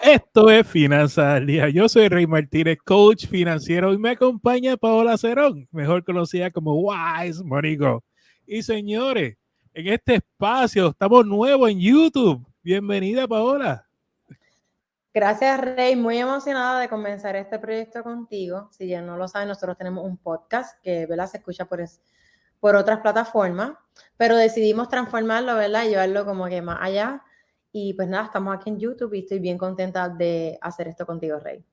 Esto es Finanzas al Día. Yo soy Rey Martínez, coach financiero, y me acompaña Paola Cerón, mejor conocida como Wise Money Go. Y señores, en este espacio estamos nuevos en YouTube. Bienvenida, Paola. Gracias, Rey. Muy emocionada de comenzar este proyecto contigo. Si ya no lo saben, nosotros tenemos un podcast que, ¿verdad?, se escucha por otras plataformas, pero decidimos transformarlo, ¿verdad?, y llevarlo como que más allá. Y pues nada, estamos aquí en YouTube y estoy bien contenta de hacer esto contigo, Rey.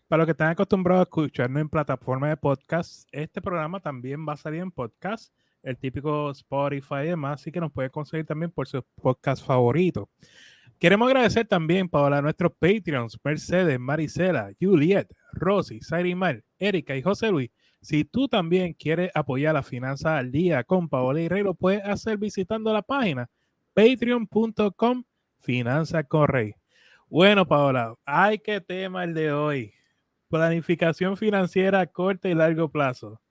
Para los que están acostumbrados a escucharnos en plataformas de podcast, este programa también va a salir en podcast, el típico Spotify y demás, así que nos puede conseguir también por sus podcasts favoritos. Queremos agradecer también, Paola, a nuestros Patreons, Mercedes, Marisela, Juliet, Rosy, Sairimar, Erika y José Luis. Si tú también quieres apoyar la finanza al día con Paola y Rey, lo puedes hacer visitando la página patreon.com Finanza con Rey. Bueno, Paola, ay, qué tema el de hoy. Planificación financiera a corto y largo plazo.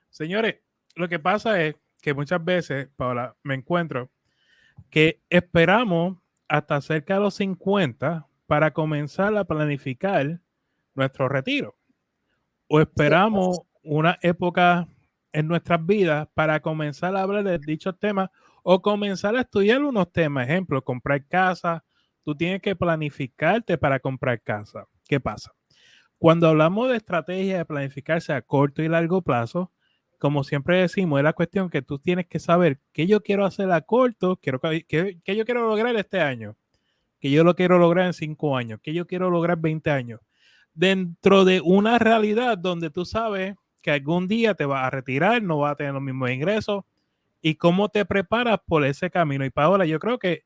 Señores, lo que pasa es que muchas veces, Paola, me encuentro que esperamos hasta cerca de los 50 para comenzar a planificar nuestro retiro. O Sí. esperamos una época en nuestras vidas para comenzar a hablar de dichos temas o comenzar a estudiar unos temas. Ejemplo, comprar casa. Tú tienes que planificarte para comprar casa. ¿Qué pasa? Cuando hablamos de estrategia de planificarse a corto y largo plazo, como siempre decimos, es la cuestión que tú tienes que saber qué yo quiero hacer a corto, qué yo quiero lograr este año, que yo lo quiero lograr en 5 años, que yo quiero lograr 20 años, dentro de una realidad donde tú sabes que algún día te vas a retirar, no vas a tener los mismos ingresos, y cómo te preparas por ese camino. Y Paola, yo creo que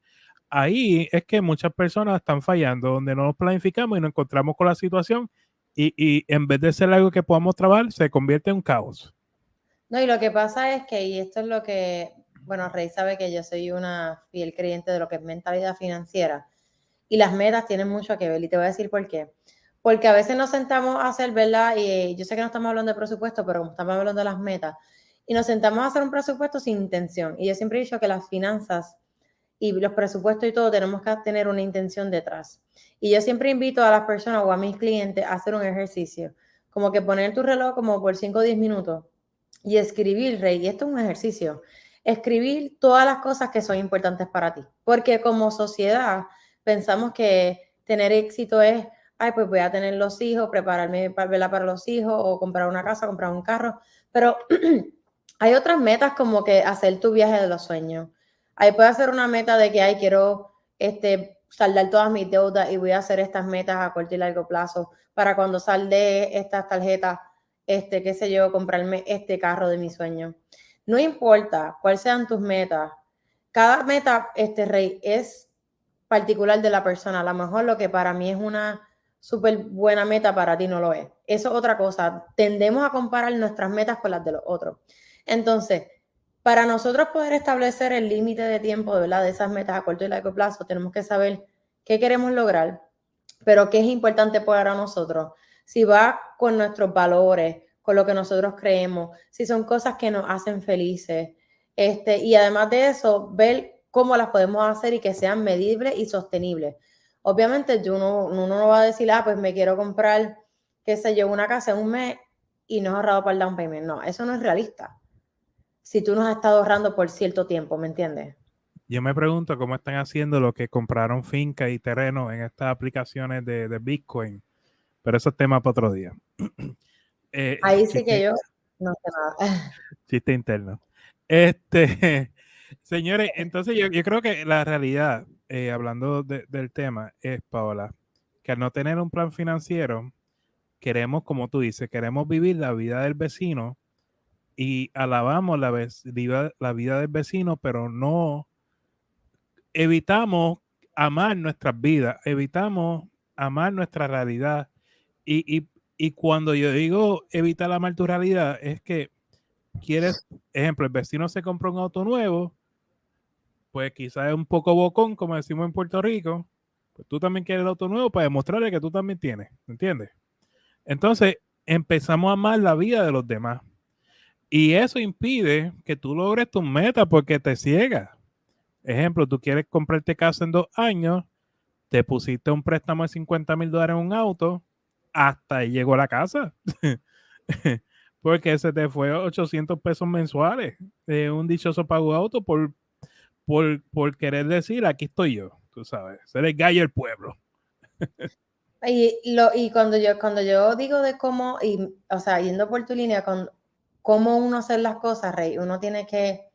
ahí es que muchas personas están fallando, donde no nos planificamos y nos encontramos con la situación y en vez de ser algo que podamos trabajar, se convierte en un caos. No, y lo que pasa es que, y esto es lo que, bueno, Rey sabe que yo soy una fiel creyente de lo que es mentalidad financiera. Y las metas tienen mucho que ver, y te voy a decir por qué. Porque a veces nos sentamos a hacer, ¿verdad? Y yo sé que no estamos hablando de presupuesto, pero como estamos hablando de las metas, y nos sentamos a hacer un presupuesto sin intención. Y yo siempre he dicho que las finanzas y los presupuestos y todo tenemos que tener una intención detrás. Y yo siempre invito a las personas o a mis clientes a hacer un ejercicio, como que poner tu reloj como por 5 o 10 minutos y escribir, Rey, y esto es un ejercicio, escribir todas las cosas que son importantes para ti, porque como sociedad pensamos que tener éxito es, ay, pues voy a tener los hijos, prepararme para los hijos, o comprar una casa, comprar un carro, pero hay otras metas como que hacer tu viaje de los sueños. Ahí puede hacer una meta de que, ay, quiero saldar todas mis deudas y voy a hacer estas metas a corto y largo plazo para cuando salde estas tarjetas, qué sé yo, comprarme este carro de mi sueño. No importa cuáles sean tus metas, cada meta, Rey, es particular de la persona. A lo mejor lo que para mí es una súper buena meta, para ti no lo es. Eso es otra cosa. Tendemos a comparar nuestras metas con las de los otros. Entonces, para nosotros poder establecer el límite de tiempo, ¿verdad?, de esas metas a corto y largo plazo, tenemos que saber qué queremos lograr, pero qué es importante para nosotros. Si va con nuestros valores, con lo que nosotros creemos, si son cosas que nos hacen felices. Y además de eso, ver cómo las podemos hacer y que sean medibles y sostenibles. Obviamente, uno no va a decir, ah, pues me quiero comprar, qué sé yo, una casa en un mes y no he ahorrado para el down payment. No, eso no es realista. Si tú no has estado ahorrando por cierto tiempo, ¿me entiendes? Yo me pregunto cómo están haciendo los que compraron finca y terreno en estas aplicaciones de Bitcoin, pero eso es tema para otro día. Ahí sí que Chiste, yo no sé nada. chiste interno. Señores, entonces yo creo que la realidad, hablando del tema, es, Paola, que al no tener un plan financiero, queremos, como tú dices, queremos vivir la vida del vecino y alabamos la vida del vecino, pero no evitamos amar nuestras vidas, evitamos amar nuestra realidad. Y, y, y cuando yo digo evitar amar tu realidad, es que quieres, ejemplo, el vecino se compró un auto nuevo, pues quizás es un poco bocón, como decimos en Puerto Rico, pues tú también quieres el auto nuevo para demostrarle que tú también tienes, ¿entiendes? Entonces empezamos a amar la vida de los demás. Y eso impide que tú logres tus metas porque te ciega. Ejemplo, tú quieres comprarte casa en 2 años, te pusiste un préstamo de $50,000 en un auto, hasta ahí llegó la casa. Porque se te fue $800 mensuales de un dichoso pago de auto por querer decir, aquí estoy yo, tú sabes, ser el gallo del pueblo. Y cuando yo digo de cómo, o sea, yendo por tu línea, con cómo uno hacer las cosas, Rey, uno tiene que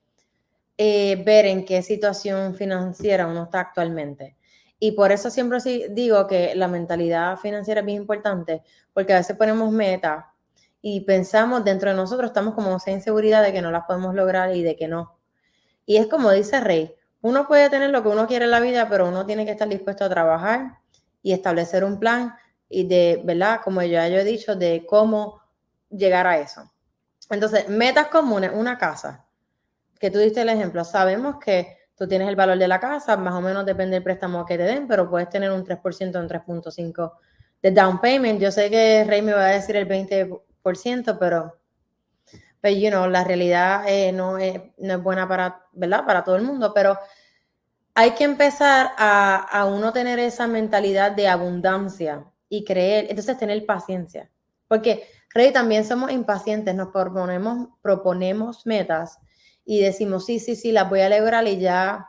ver en qué situación financiera uno está actualmente. Y por eso siempre sí digo que la mentalidad financiera es bien importante, porque a veces ponemos metas y pensamos dentro de nosotros, estamos como esa inseguridad de que no las podemos lograr y de que no. Y es como dice Rey, uno puede tener lo que uno quiere en la vida, pero uno tiene que estar dispuesto a trabajar y establecer un plan y ¿verdad? Como ya yo he dicho, de cómo llegar a eso. Entonces, metas comunes, una casa, que tú diste el ejemplo, sabemos que tú tienes el valor de la casa, más o menos depende del préstamo que te den, pero puedes tener un 3%, un 3.5% de down payment. Yo sé que Rey me va a decir el 20%, pero la realidad no es buena para, ¿verdad? Para todo el mundo, pero hay que empezar a uno tener esa mentalidad de abundancia y creer, entonces tener paciencia. Porque, Rey, también somos impacientes, nos proponemos metas y decimos, sí, las voy a lograr y ya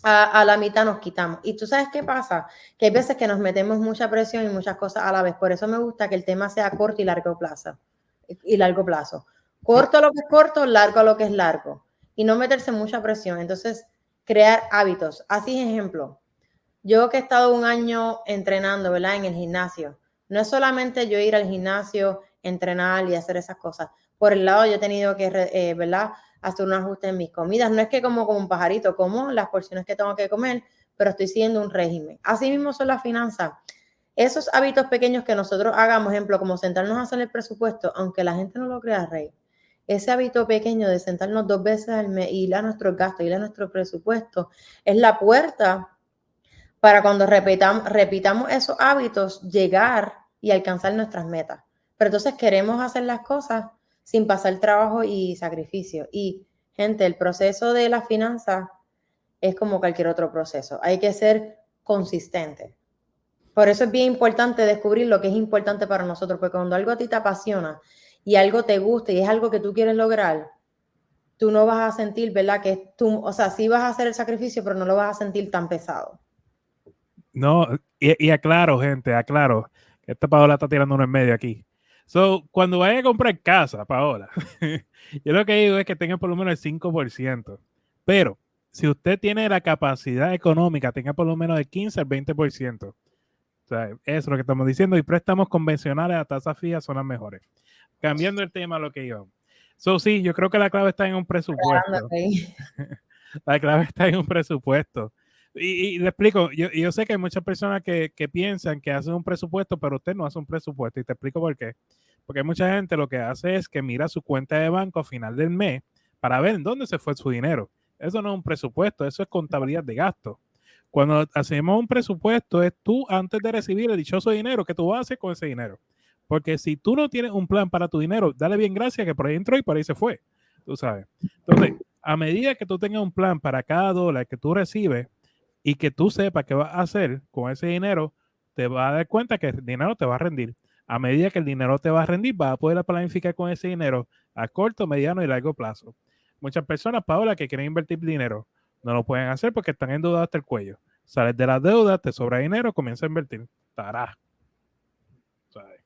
a la mitad nos quitamos. Y tú sabes qué pasa, que hay veces que nos metemos mucha presión y muchas cosas a la vez. Por eso me gusta que el tema sea corto y largo plazo. Corto a lo que es corto, largo a lo que es largo. Y no meterse mucha presión. Entonces, crear hábitos. Así ejemplo, yo que he estado un año entrenando, ¿verdad? En el gimnasio. No es solamente yo ir al gimnasio, entrenar y hacer esas cosas. Por el lado yo he tenido que, ¿verdad? Hacer un ajuste en mis comidas. No es que como un pajarito, como las porciones que tengo que comer, pero estoy siguiendo un régimen. Así mismo son las finanzas. Esos hábitos pequeños que nosotros hagamos, ejemplo, como sentarnos a hacer el presupuesto, aunque la gente no lo crea, Rey, ese hábito pequeño de sentarnos 2 veces al mes y ir a nuestros gastos, ir a nuestro presupuesto, es la puerta para cuando repitamos esos hábitos, llegar y alcanzar nuestras metas. Pero entonces queremos hacer las cosas sin pasar trabajo y sacrificio. Y, gente, el proceso de las finanzas es como cualquier otro proceso. Hay que ser consistente. Por eso es bien importante descubrir lo que es importante para nosotros, porque cuando algo a ti te apasiona y algo te gusta y es algo que tú quieres lograr, tú no vas a sentir, ¿verdad? Que tú, o sea, sí vas a hacer el sacrificio, pero no lo vas a sentir tan pesado. No, y aclaro, gente, aclaro, que esta Paola está tirando uno en medio aquí. So, cuando vaya a comprar casa, Paola, yo lo que digo es que tenga por lo menos el 5%. Pero si usted tiene la capacidad económica, tenga por lo menos el 15 al 20%. O sea, eso es lo que estamos diciendo. Y préstamos convencionales a tasa fija son las mejores. Cambiando el tema a lo que yo. So, sí, yo creo que la clave está en un presupuesto. La clave está en un presupuesto. Y le explico, yo sé que hay muchas personas que piensan que hacen un presupuesto, pero usted no hace un presupuesto. Y te explico por qué. Porque mucha gente lo que hace es que mira su cuenta de banco a final del mes para ver en dónde se fue su dinero. Eso no es un presupuesto, eso es contabilidad de gastos. Cuando hacemos un presupuesto, es tú antes de recibir el dichoso dinero, ¿qué tú vas a hacer con ese dinero? Porque si tú no tienes un plan para tu dinero, dale bien gracias que por ahí entró y por ahí se fue. Tú sabes. Entonces, a medida que tú tengas un plan para cada dólar que tú recibes y que tú sepas qué vas a hacer con ese dinero, te vas a dar cuenta que el dinero te va a rendir. A medida que el dinero te va a rendir, vas a poder planificar con ese dinero a corto, mediano y largo plazo. Muchas personas, Paola, que quieren invertir dinero, no lo pueden hacer porque están endeudados hasta el cuello. Sales de las deudas, te sobra dinero, comienza a invertir. Tará. ¿Sabes?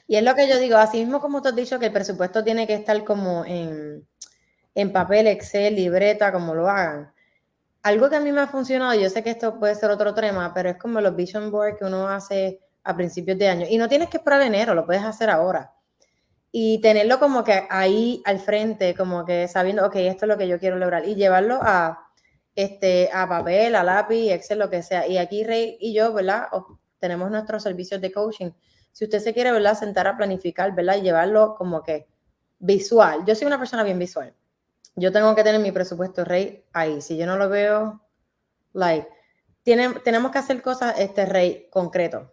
Y es lo que yo digo, así mismo como tú has dicho que el presupuesto tiene que estar como en papel, Excel, libreta, como lo hagan. Algo que a mí me ha funcionado, yo sé que esto puede ser otro tema, pero es como los vision board que uno hace a principios de año. Y no tienes que esperar enero, lo puedes hacer ahora. Y tenerlo como que ahí al frente, como que sabiendo, ok, esto es lo que yo quiero lograr. Y llevarlo a papel, a lápiz, Excel, lo que sea. Y aquí Rey y yo, ¿verdad? Tenemos nuestros servicios de coaching. Si usted se quiere, ¿verdad? Sentar a planificar, ¿verdad? Y llevarlo como que visual. Yo soy una persona bien visual. Yo tengo que tener mi presupuesto, Rey, ahí. Si yo no lo veo, like, tenemos que hacer cosas, Rey, concreto.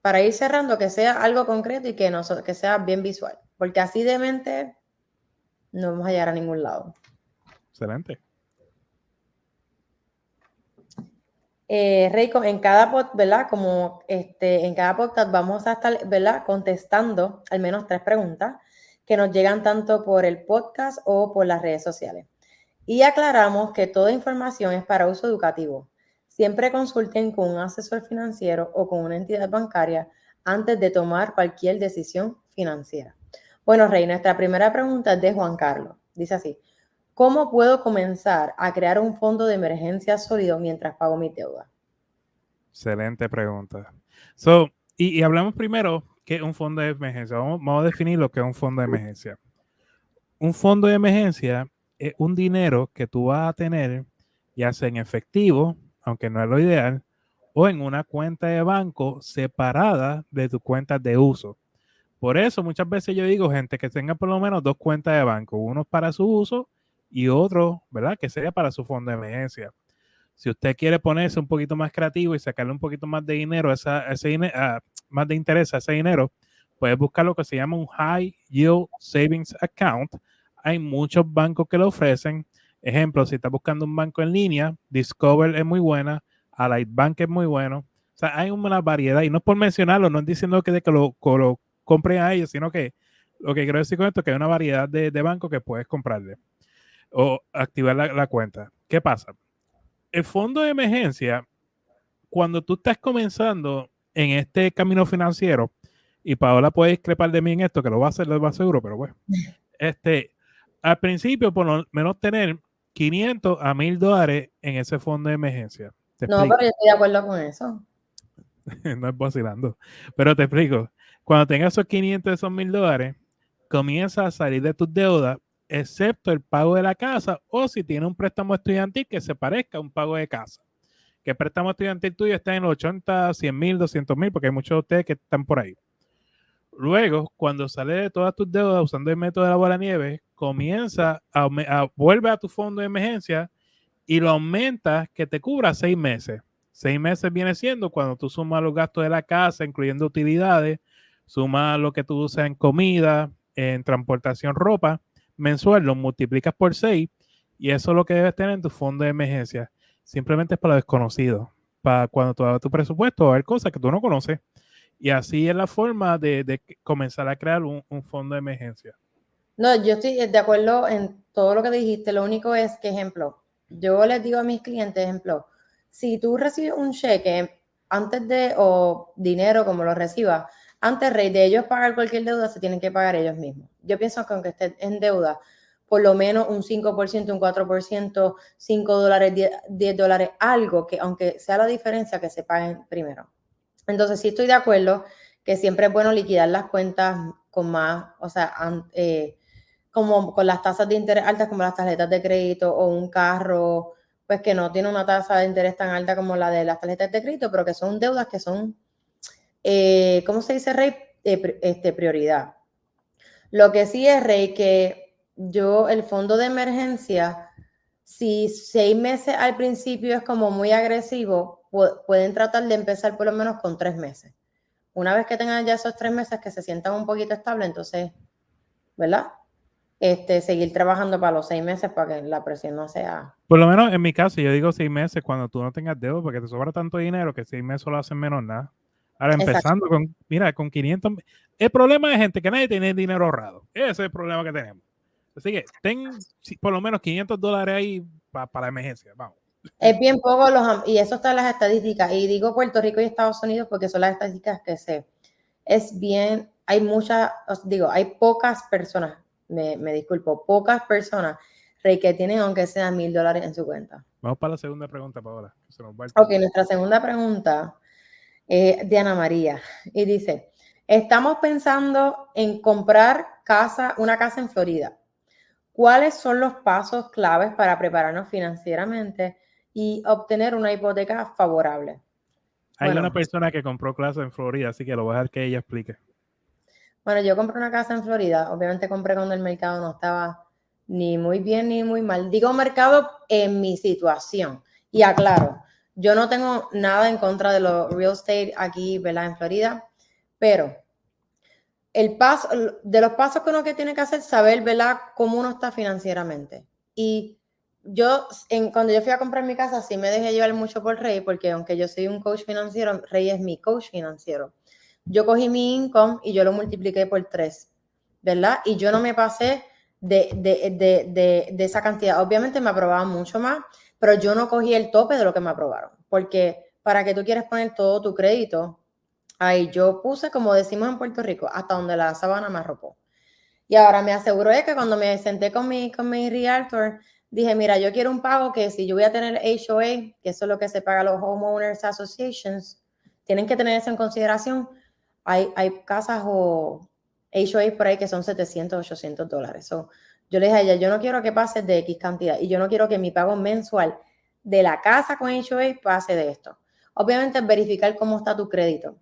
Para ir cerrando, que sea algo concreto y que sea bien visual. Porque así de mente no vamos a llegar a ningún lado. Excelente. Rey, en cada ¿verdad? Como en cada podcast vamos a estar, ¿verdad? Contestando al menos 3 preguntas que nos llegan tanto por el podcast o por las redes sociales. Y aclaramos que toda información es para uso educativo. Siempre consulten con un asesor financiero o con una entidad bancaria antes de tomar cualquier decisión financiera. Bueno, Rey, nuestra primera pregunta es de Juan Carlos. Dice así: ¿cómo puedo comenzar a crear un fondo de emergencia sólido mientras pago mis deudas? Excelente pregunta. So, y hablamos primero qué es un fondo de emergencia. Vamos a definir lo que es un fondo de emergencia. Un fondo de emergencia es un dinero que tú vas a tener, ya sea en efectivo, aunque no es lo ideal, o en una cuenta de banco separada de tu cuenta de uso. Por eso muchas veces yo digo, gente, que tenga por lo menos 2 cuentas de banco, uno para su uso y otro, ¿verdad? Que sea para su fondo de emergencia. Si usted quiere ponerse un poquito más creativo y sacarle un poquito más de dinero, más de interés a ese dinero, puedes buscar lo que se llama un High Yield Savings Account. Hay muchos bancos que lo ofrecen. Ejemplo, si estás buscando un banco en línea, Discover es muy buena, Ally Bank es muy bueno. O sea, hay una variedad, y no es por mencionarlo, no es diciendo que lo compren a ellos, sino que lo que quiero decir con esto es que hay una variedad de bancos que puedes comprarle o activar la cuenta. ¿Qué pasa? El fondo de emergencia, cuando tú estás comenzando en este camino financiero, y Paola puede discrepar de mí en esto, que lo va a hacer, lo más seguro, pero bueno, al principio, por lo menos tener 500 a $1,000 en ese fondo de emergencia. Te No, pero explico, yo estoy de acuerdo con eso. no es vacilando, pero te explico. Cuando tengas esos 500, esos $1,000, comienza a salir de tus deudas, excepto el pago de la casa o si tiene un préstamo estudiantil que se parezca a un pago de casa. Que el préstamo estudiantil tuyo está en los 80, 100,000, 200,000, porque hay muchos de ustedes que están por ahí. Luego, cuando sale de todas tus deudas usando el método de la bola de nieve, vuelve a tu fondo de emergencia y lo aumentas que te cubra 6 meses. 6 meses viene siendo cuando tú sumas los gastos de la casa, incluyendo utilidades, sumas lo que tú usas en comida, en transportación, ropa, mensual, lo multiplicas por 6 y eso es lo que debes tener en tu fondo de emergencia. Simplemente es para lo desconocido. Para cuando tú hagas tu presupuesto, va a haber cosas que tú no conoces. Y así es la forma de comenzar a crear un fondo de emergencia. No, yo estoy de acuerdo en todo lo que dijiste. Lo único es que, ejemplo, yo les digo a mis clientes, ejemplo, si tú recibes un cheque antes de, o dinero como lo recibas, antes de ellos pagar cualquier deuda, se tienen que pagar ellos mismos. Yo pienso que aunque estés en deuda, por lo menos un 5%, un 4%, $5, $10, algo que aunque sea la diferencia, que se paguen primero. Entonces, sí estoy de acuerdo que siempre es bueno liquidar las cuentas con más, o sea, como con las tasas de interés altas como las tarjetas de crédito o un carro, pues que no tiene una tasa de interés tan alta como la de las tarjetas de crédito, pero que son deudas que son, ¿cómo se dice, Rey? Prioridad. Lo que sí es, Rey, que yo, el fondo de emergencia, si 6 meses al principio es como muy agresivo, pueden tratar de empezar por lo menos con 3 meses. Una vez que tengan ya esos 3 meses que se sientan un poquito estable, entonces, ¿verdad? Seguir trabajando para los 6 meses para que la presión no sea. Por lo menos en mi caso, yo digo 6 meses cuando tú no tengas deuda, porque te sobra tanto dinero que 6 meses lo hacen menos nada. Ahora, Exacto. empezando mira, con 500. El problema es, gente, que nadie tiene dinero ahorrado. Ese es el problema que tenemos. Así que ten por lo menos $500 ahí para la emergencia. Vamos. Es bien poco y eso está en las estadísticas. Y digo Puerto Rico y Estados Unidos porque son las estadísticas que sé. Es bien, hay muchas, hay pocas personas, me disculpo, pocas personas, Rey, que tienen aunque sea $1,000 en su cuenta. Vamos para la segunda pregunta, Paola. Se nos va el Ok, tiempo. nuestra segunda pregunta es de Ana María y dice, estamos pensando en comprar una casa en Florida. ¿Cuáles son los pasos claves para prepararnos financieramente y obtener una hipoteca favorable? Hay una Bueno, persona que compró clase en Florida, así que lo voy a dejar que ella explique. yo compré una casa en Florida. Obviamente compré cuando el mercado no estaba ni muy bien ni muy mal. Digo mercado en mi situación. Y aclaro, yo no tengo nada en contra de los real estate aquí, ¿verdad? En Florida, pero de los pasos que uno que tiene que hacer, saber, ¿verdad? Cómo uno está financieramente. Y cuando yo fui a comprar mi casa, sí me dejé llevar mucho por Rey, porque aunque yo soy un coach financiero, Rey es mi coach financiero. Yo cogí mi income y yo lo multipliqué por 3, ¿verdad? Y yo no me pasé de esa cantidad. Obviamente me aprobaban mucho más, pero yo no cogí el tope de lo que me aprobaron, porque para que tú quieres poner todo tu crédito, ahí yo puse, como decimos en Puerto Rico, hasta donde la sábana me arropó. Y ahora me aseguro de que cuando me senté con mi realtor, dije, mira, yo quiero un pago que si yo voy a tener HOA, que eso es lo que se paga a los Homeowners Associations, tienen que tener eso en consideración. Hay casas o HOA por ahí que son $700, $800. So, yo le dije a ella, yo no quiero que pase de X cantidad y yo no quiero que mi pago mensual de la casa con HOA pase de esto. Obviamente verificar cómo está tu crédito.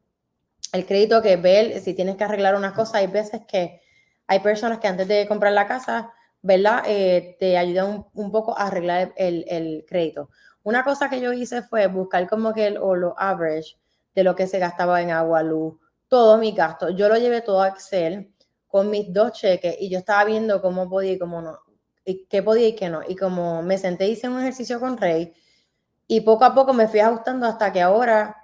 El crédito, que ver si tienes que arreglar unas cosas. Hay veces que hay personas que antes de comprar la casa, ¿verdad? Te ayudan un poco a arreglar el crédito. Una cosa que yo hice fue buscar como que lo average de lo que se gastaba en agua, luz, todos mis gastos. Yo lo llevé todo a Excel con mis 2 cheques y yo estaba viendo cómo podía y cómo no, y qué podía y qué no. Y como me senté, hice un ejercicio con Rey y poco a poco me fui ajustando hasta que ahora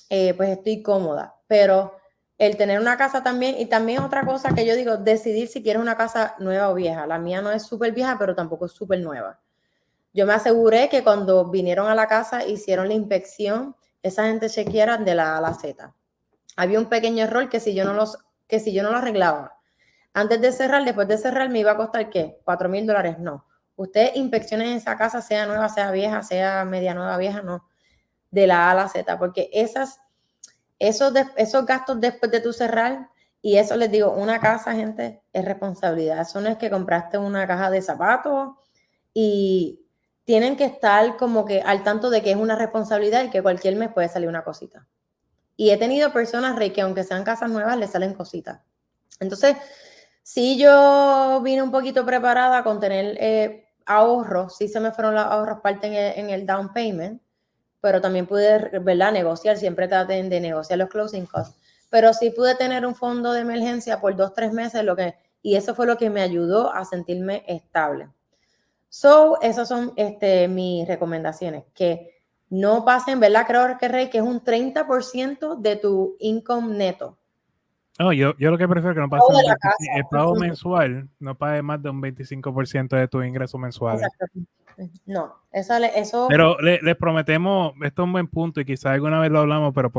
pues estoy cómoda. Pero el tener una casa también, y también otra cosa que yo digo, decidir si quieres una casa nueva o vieja. La mía no es súper vieja, pero tampoco es súper nueva. Yo me aseguré que cuando vinieron a la casa, hicieron la inspección, esa gente chequeara de la A a la Z. Había un pequeño error que si yo no lo arreglaba antes de cerrar, después de cerrar, me iba a costar, ¿qué? $4,000. No. Ustedes inspeccionen esa casa, sea nueva, sea vieja, sea media nueva, vieja, no. De la A a la Z, porque esos gastos después de tu cerrar, y eso les digo, una casa, gente, es responsabilidad. Eso no es que compraste una caja de zapatos y tienen que estar como que al tanto de que es una responsabilidad y que cualquier mes puede salir una cosita. Y he tenido personas, Rey, que aunque sean casas nuevas, les salen cositas. Entonces, sí, yo vine un poquito preparada con tener ahorros. Sí se me fueron los ahorros parte en el down payment, pero también pude, ¿verdad?, negociar. Siempre traten de negociar los closing costs. Pero sí pude tener un fondo de emergencia por 2, 3 meses, y eso fue lo que me ayudó a sentirme estable. So, esas son mis recomendaciones, que no pasen, ¿verdad? Creo que, Rey, que es un 30% de tu income neto. No, yo lo que prefiero es que no pase Pago de de un la 25, casa. el pago mensual no pague más de un 25% de tus ingresos mensuales. Exacto. No, eso Pero les prometemos, esto es un buen punto y quizás alguna vez lo hablamos, pero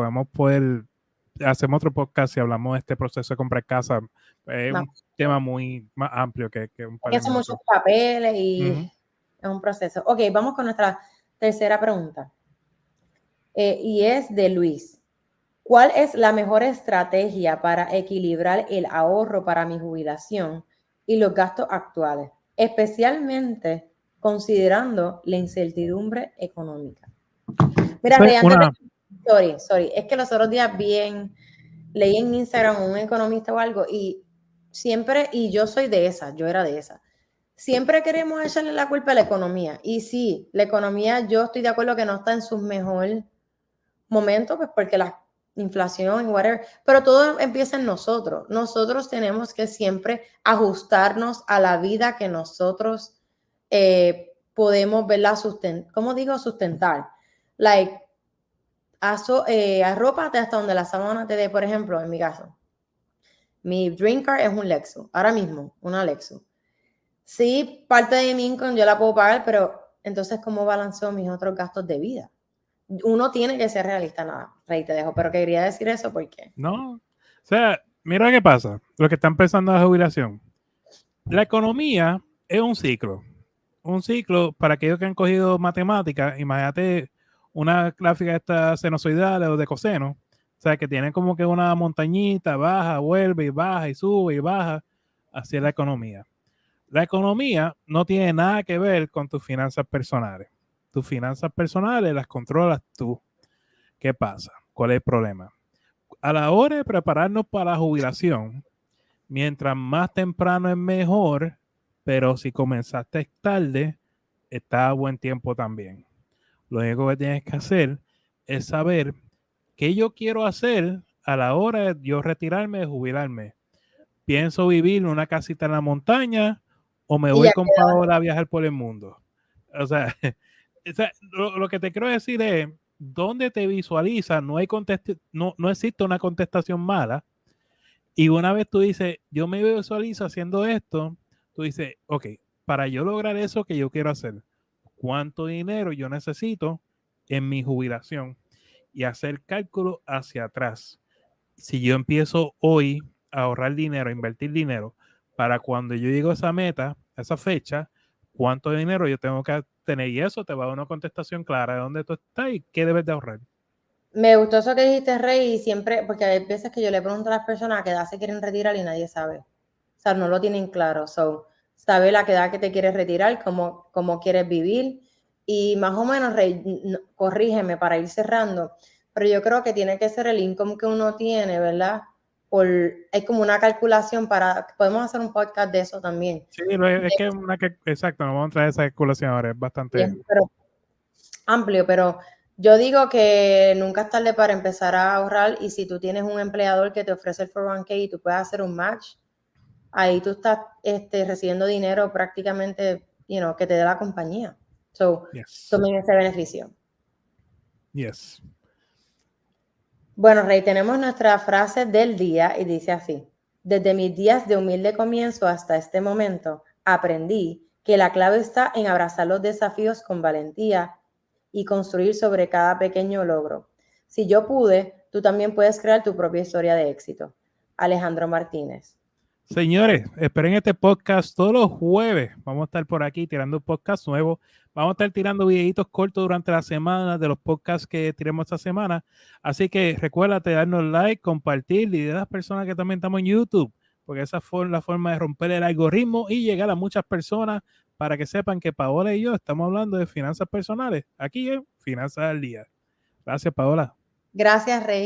hacemos otro podcast si hablamos de este proceso de comprar casa. Es más. un tema muy más amplio que un par Hay que de hacer muchos minutos. papeles y Ujú. es un proceso. Ok, vamos con nuestra tercera pregunta. Y es de Luis. ¿Cuál es la mejor estrategia para equilibrar el ahorro para mi jubilación y los gastos actuales, especialmente considerando la incertidumbre económica? Mira, Esa es Rey, antes una, de... Sorry, es que los otros días leí en Instagram un economista o algo y siempre, y yo soy de esa, yo era de esa. Siempre queremos echarle la culpa a la economía. Y sí, la economía, yo estoy de acuerdo que no está en sus mejores momentos, pues porque la inflación y whatever, pero todo empieza en nosotros. Nosotros tenemos que siempre ajustarnos a la vida que nosotros podemos, verla ¿cómo digo? Sustentar. Like, arrópate hasta donde la sábana te dé. Por ejemplo, en mi caso, mi dream car es un Lexus, ahora mismo, una Lexus. Sí, parte de mi income yo la puedo pagar, pero entonces, ¿cómo balanceo mis otros gastos de vida? Uno tiene que ser realista, nada, Rey, te dejo, pero quería decir eso porque... ¿no? O sea, mira qué pasa. Los que están pensando en la jubilación. La economía es un ciclo. Un ciclo, para aquellos que han cogido matemáticas, imagínate una gráfica de estas sinusoidales o de coseno, o sea, que tiene como que una montañita, baja, vuelve y baja y sube y baja, así es la economía. La economía no tiene nada que ver con tus finanzas personales. Tus finanzas personales las controlas tú. ¿Qué pasa? ¿Cuál es el problema? A la hora de prepararnos para la jubilación, mientras más temprano es mejor, pero si comenzaste tarde, está a buen tiempo también. Lo único que tienes que hacer es saber qué yo quiero hacer a la hora de yo retirarme, de jubilarme. ¿Pienso vivir en una casita en la montaña o me Y voy ya con queda. Paola a viajar por el mundo? O sea, lo que te quiero decir es, ¿dónde te visualizas? No existe una contestación mala. Y una vez tú dices, yo me visualizo haciendo esto, tú dices, ok, para yo lograr eso que yo quiero hacer, ¿cuánto dinero yo necesito en mi jubilación? Y hacer cálculo hacia atrás. Si yo empiezo hoy a ahorrar dinero, a invertir dinero, para cuando yo llego a esa meta, a esa fecha, ¿cuánto dinero yo tengo que tener? Y eso te va a dar una contestación clara de dónde tú estás y qué debes de ahorrar. Me gustó eso que dijiste, Rey, y siempre, porque hay veces que yo le pregunto a las personas a qué edad se quieren retirar y nadie sabe. O sea, no lo tienen claro. So, sabe la edad que te quieres retirar, cómo quieres vivir. Y más o menos, Rey, corrígeme para ir cerrando, pero yo creo que tiene que ser el income que uno tiene, ¿verdad? Es como una calculación podemos hacer un podcast de eso también. Sí, es que exacto, no vamos a traer esa calculación ahora, es bastante. Pero amplio, pero yo digo que nunca es tarde para empezar a ahorrar, y si tú tienes un empleador que te ofrece el 401k y tú puedes hacer un match, ahí tú estás recibiendo dinero prácticamente, que te dé la compañía. So, Yes. tomen ese beneficio. Yes. Bueno, Rey, tenemos nuestra frase del día y dice así: desde mis días de humilde comienzo hasta este momento, aprendí que la clave está en abrazar los desafíos con valentía y construir sobre cada pequeño logro. Si yo pude, tú también puedes crear tu propia historia de éxito. Alejandro Martínez. Señores, esperen este podcast todos los jueves. Vamos a estar por aquí tirando un podcast nuevo. Vamos a estar tirando videitos cortos durante la semana de los podcasts que tiremos esta semana. Así que recuérdate darnos like, compartir y de las personas que también estamos en YouTube, porque esa fue la forma de romper el algoritmo y llegar a muchas personas para que sepan que Paola y yo estamos hablando de finanzas personales aquí en Finanzas al Día. Gracias, Paola. Gracias, Rey.